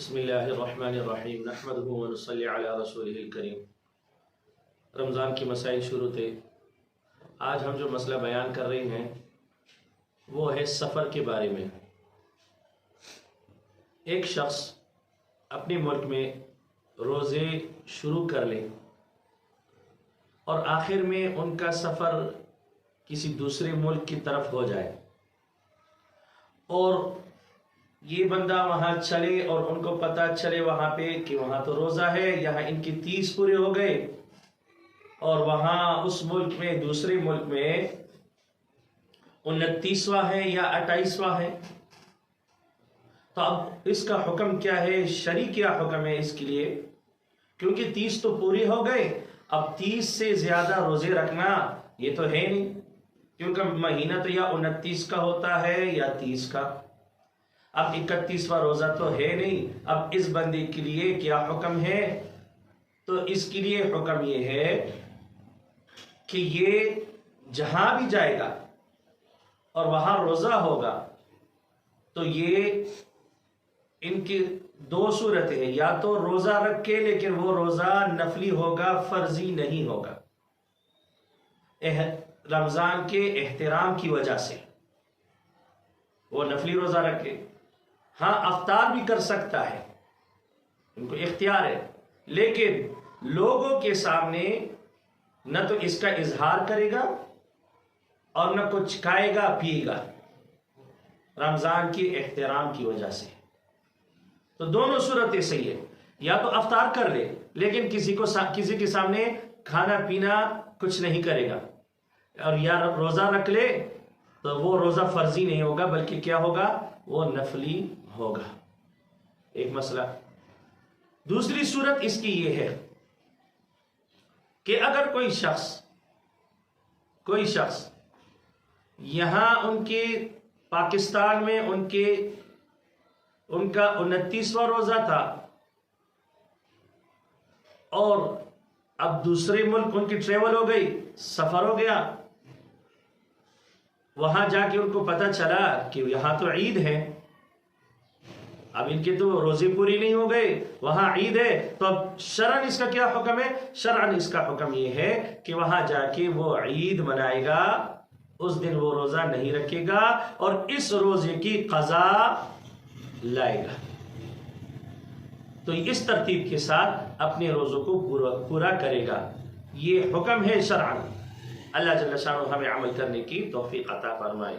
بسم اللہ الرحمن الرحیم نحمدہ ونصلی علی رسولہ الکریم۔ رمضان کی مسائل شروع تھے۔ آج ہم جو مسئلہ بیان کر رہے ہیں وہ ہے سفر کے بارے میں۔ ایک شخص اپنے ملک میں روزے شروع کر لے اور آخر میں ان کا سفر کسی دوسرے ملک کی طرف ہو جائے اور یہ بندہ وہاں چلے اور ان کو پتہ چلے وہاں پہ کہ وہاں تو روزہ ہے، یہاں ان کی 30 پورے ہو گئے اور وہاں اس ملک میں دوسرے ملک میں 29واں ہے یا 28واں ہے، تو اب اس کا حکم کیا ہے؟ شرعی کیا حکم ہے اس کے لیے؟ کیونکہ 30 تو پوری ہو گئے، اب 30 سے زیادہ روزے رکھنا یہ تو ہے نہیں، کیونکہ مہینہ تو یا 29 کا ہوتا ہے یا 30 کا، اب 31واں روزہ تو ہے نہیں۔ اب اس بندے کے لیے کیا حکم ہے؟ تو اس کے لیے حکم یہ ہے کہ یہ جہاں بھی جائے گا اور وہاں روزہ ہوگا تو یہ ان کی دو صورتیں ہیں، یا تو روزہ رکھ کے لیکن وہ روزہ نفلی ہوگا، فرضی نہیں ہوگا، رمضان کے احترام کی وجہ سے وہ نفلی روزہ رکھے۔ ہاں افطار بھی کر سکتا ہے، ان کو اختیار ہے، لیکن لوگوں کے سامنے نہ تو اس کا اظہار کرے گا اور نہ کچھ کھائے گا پیے گا، رمضان کے احترام کی وجہ سے۔ تو دونوں صورتیں صحیح ہے، یا تو افطار کر لے لیکن کسی کے سامنے کھانا پینا کچھ نہیں کرے گا، اور یا روزہ رکھ لے تو وہ روزہ فرضی نہیں ہوگا بلکہ کیا ہوگا؟ وہ نفلی ہوگا۔ ایک مسئلہ۔ دوسری صورت اس کی یہ ہے کہ اگر کوئی شخص یہاں ان کے پاکستان میں ان کا 29واں روزہ تھا اور اب دوسرے ملک ان کی ٹریول ہو گئی، سفر ہو گیا، وہاں جا کے ان کو پتہ چلا کہ یہاں تو عید ہے، اب ان کے تو روزے پوری نہیں ہو گئے، وہاں عید ہے، تو اب شرعاً اس کا کیا حکم ہے؟ شرعاً اس کا حکم یہ ہے کہ وہاں جا کے وہ عید منائے گا، اس دن وہ روزہ نہیں رکھے گا اور اس روزے کی قضا لائے گا، تو اس ترتیب کے ساتھ اپنے روزوں کو پورا کرے گا۔ یہ حکم ہے شرعاً۔ اللہ جل شانہ ہمیں عمل کرنے کی توفیق عطا فرمائے۔